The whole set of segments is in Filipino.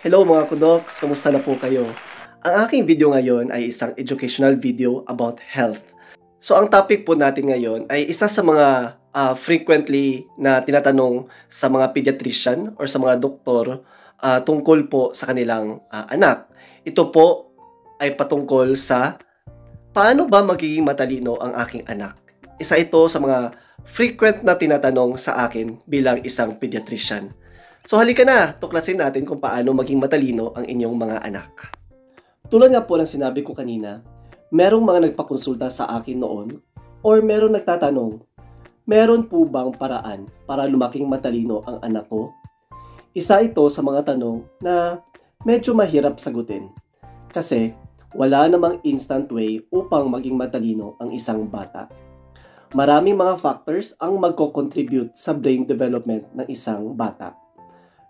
Hello mga kudoks, kamusta na po kayo? Ang aking video ngayon ay isang educational video about health. So ang topic po natin ngayon ay isa sa mga frequently na tinatanong sa mga pediatrician or sa mga doktor tungkol po sa kanilang anak. Ito po ay patungkol sa paano ba magiging matalino ang aking anak. Isa ito sa mga frequent na tinatanong sa akin bilang isang pediatrician. So halika na, tuklasin natin kung paano maging matalino ang inyong mga anak. Tulad nga po ng sinabi ko kanina, merong mga nagpakonsulta sa akin noon or merong nagtatanong, meron po bang paraan para lumaking matalino ang anak ko? Isa ito sa mga tanong na medyo mahirap sagutin kasi wala namang instant way upang maging matalino ang isang bata. Maraming mga factors ang magko-contribute sa brain development ng isang bata.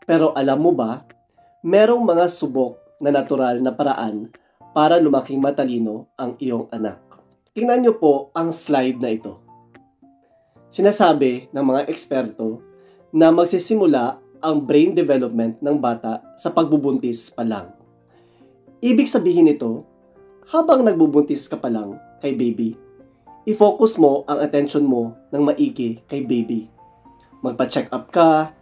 Pero alam mo ba, merong mga subok na natural na paraan para lumaking matalino ang iyong anak. Tingnan niyo po ang slide na ito. Sinasabi ng mga eksperto na magsisimula ang brain development ng bata sa pagbubuntis pa lang. Ibig sabihin nito, habang nagbubuntis ka pa lang kay baby, i-focus mo ang attention mo ng maigi kay baby. Magpa-check up ka,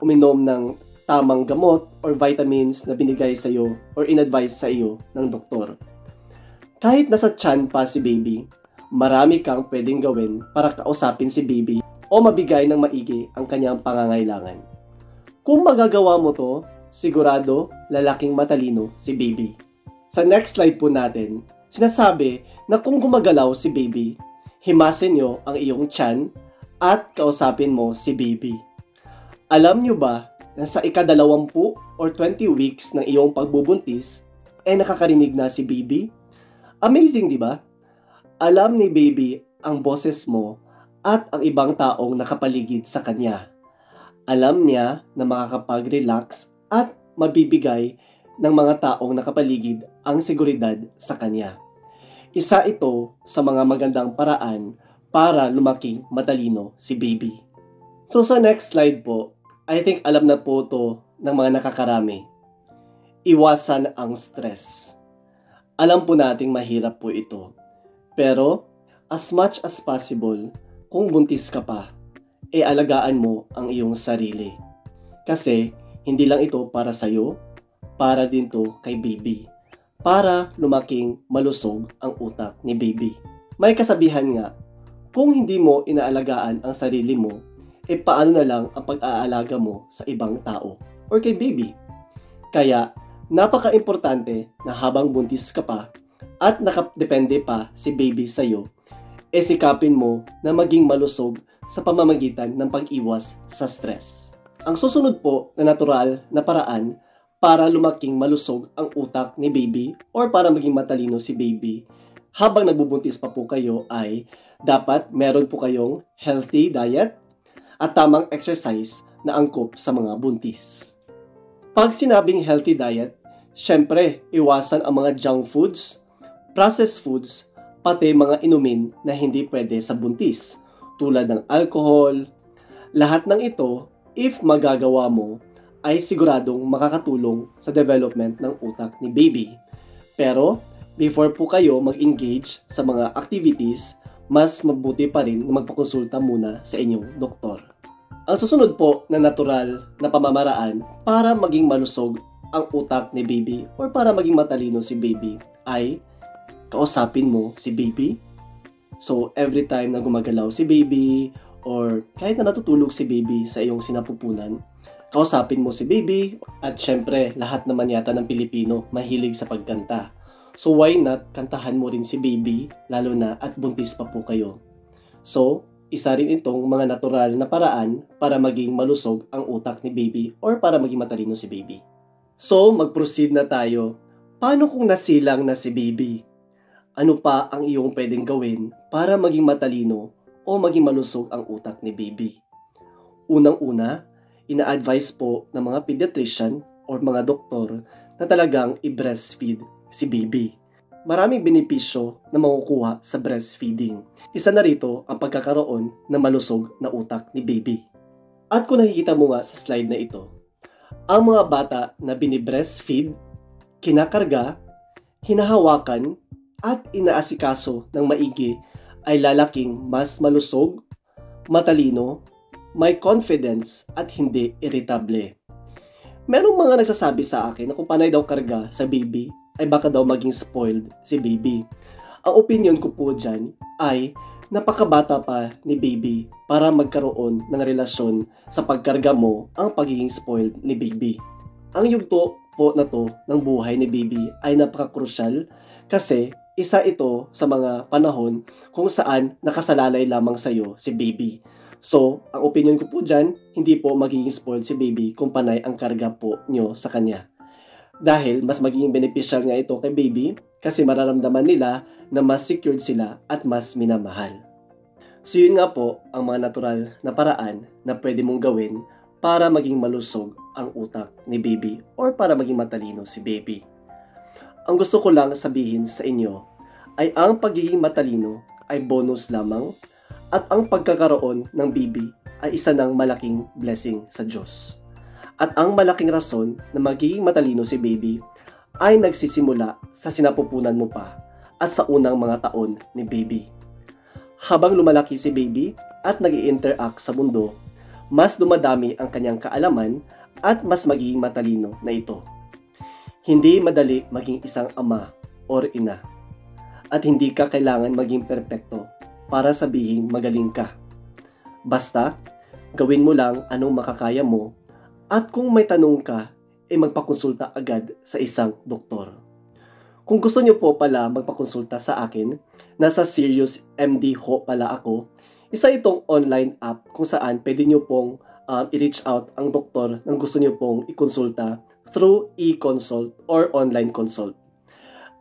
uminom ng tamang gamot or vitamins na binigay sa iyo or in-advise sa iyo ng doktor. Kahit nasa tiyan pa si baby, marami kang pwedeng gawin para kausapin si baby o mabigay ng maigi ang kanyang pangangailangan. Kung magagawa mo to, sigurado lalaking matalino si baby. Sa next slide po natin, sinasabi na kung gumagalaw si baby, himasin nyo ang iyong tiyan at kausapin mo si baby. Alam nyo ba na sa ika-20 or 20 weeks ng iyong pagbubuntis, nakakarinig na si baby? Amazing, di ba? Alam ni baby ang boses mo at ang ibang taong nakapaligid sa kanya. Alam niya na makakapag-relax at mabibigay ng mga taong nakapaligid ang seguridad sa kanya. Isa ito sa mga magandang paraan para lumaking matalino si baby. So sa next slide po, I think alam na po ito ng mga nakakarami. Iwasan ang stress. Alam po nating mahirap po ito. Pero, as much as possible, kung buntis ka pa, alagaan mo ang iyong sarili. Kasi, hindi lang ito para sa'yo, para din to kay baby. Para lumaking malusog ang utak ni baby. May kasabihan nga, kung hindi mo inaalagaan ang sarili mo, paano na lang ang pag-aalaga mo sa ibang tao or kay baby. Kaya, napaka-importante na habang buntis ka pa at nakadepende pa si baby sa'yo, sikapin mo na maging malusog sa pamamagitan ng pag-iwas sa stress. Ang susunod po na natural na paraan para lumaking malusog ang utak ni baby or para maging matalino si baby habang nagbubuntis pa po kayo ay dapat meron po kayong healthy diet at tamang exercise na angkop sa mga buntis. Pag sinabing healthy diet, syempre, iwasan ang mga junk foods, processed foods, pati mga inumin na hindi pwede sa buntis, tulad ng alcohol. Lahat ng ito, if magagawa mo, ay siguradong makakatulong sa development ng utak ni baby. Pero, before po kayo mag-engage sa mga activities, mas mabuti pa rin na magpakonsulta muna sa inyong doktor. Ang susunod po na natural na pamamaraan para maging malusog ang utak ni baby or para maging matalino si baby ay kausapin mo si baby. So, every time na gumagalaw si baby or kahit na natutulog si baby sa iyong sinapupunan, kausapin mo si baby at syempre lahat naman yata ng Pilipino mahilig sa pagkanta. So why not kantahan mo rin si baby lalo na at buntis pa po kayo. So, isa rin itong mga natural na paraan para maging malusog ang utak ni baby or para maging matalino si baby. So, mag-proceed na tayo. Paano kung nasilang na si baby? Ano pa ang iyong pwedeng gawin para maging matalino o maging malusog ang utak ni baby? Unang-una, ina-advise po ng mga pediatrician or mga doktor na talagang i-breastfeed si baby. Maraming benepisyo na makukuha sa breastfeeding. Isa na rito ang pagkakaroon ng malusog na utak ni baby. At kung nakikita mo nga sa slide na ito, Ang mga bata na binibreastfeed, kinakarga, hinahawakan, at inaasikaso ng maigi ay lalaking mas malusog, matalino, may confidence at hindi irritable. Merong mga nagsasabi sa akin na kung panay daw karga sa baby ay baka daw maging spoiled si baby. Ang opinion ko po dyan ay napakabata pa ni baby para magkaroon ng relasyon sa pagkarga mo ang pagiging spoiled ni baby. Ang yugto po na to ng buhay ni baby ay napaka-crucial kasi isa ito sa mga panahon kung saan nakasalalay lamang sa'yo si baby. So, ang opinion ko po dyan, hindi po magiging spoiled si baby kung panay ang karga po nyo sa kanya. Dahil mas magiging beneficial nga ito kay baby kasi mararamdaman nila na mas secured sila at mas minamahal. So yun nga po ang mga natural na paraan na pwede mong gawin para maging malusog ang utak ni baby or para maging matalino si baby. Ang gusto ko lang sabihin sa inyo ay ang pagiging matalino ay bonus lamang at ang pagkakaroon ng baby ay isa ng malaking blessing sa Diyos. At ang malaking rason na magiging matalino si baby ay nagsisimula sa sinapupunan mo pa at sa unang mga taon ni baby. Habang lumalaki si baby at nag-i-interact sa mundo, mas dumadami ang kanyang kaalaman at mas magiging matalino na ito. Hindi madali maging isang ama or ina. At hindi ka kailangan maging perpekto para sabihin magaling ka. Basta, gawin mo lang anong makakaya mo at kung may tanong ka, magpakonsulta agad sa isang doktor. Kung gusto nyo po pala magpakonsulta sa akin, nasa Serious MD Ho pala ako. Isa itong online app kung saan pwede nyo pong i-reach out ang doktor nang gusto nyo pong ikonsulta through e-consult or online consult.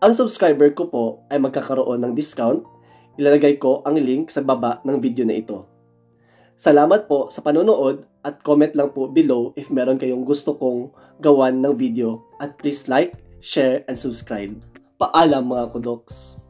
Ang subscriber ko po ay magkakaroon ng discount. Ilalagay ko ang link sa baba ng video na ito. Salamat po sa panonood at comment lang po below if meron kayong gusto kong gawan ng video at please like, share, and subscribe. Paalam mga kudoks!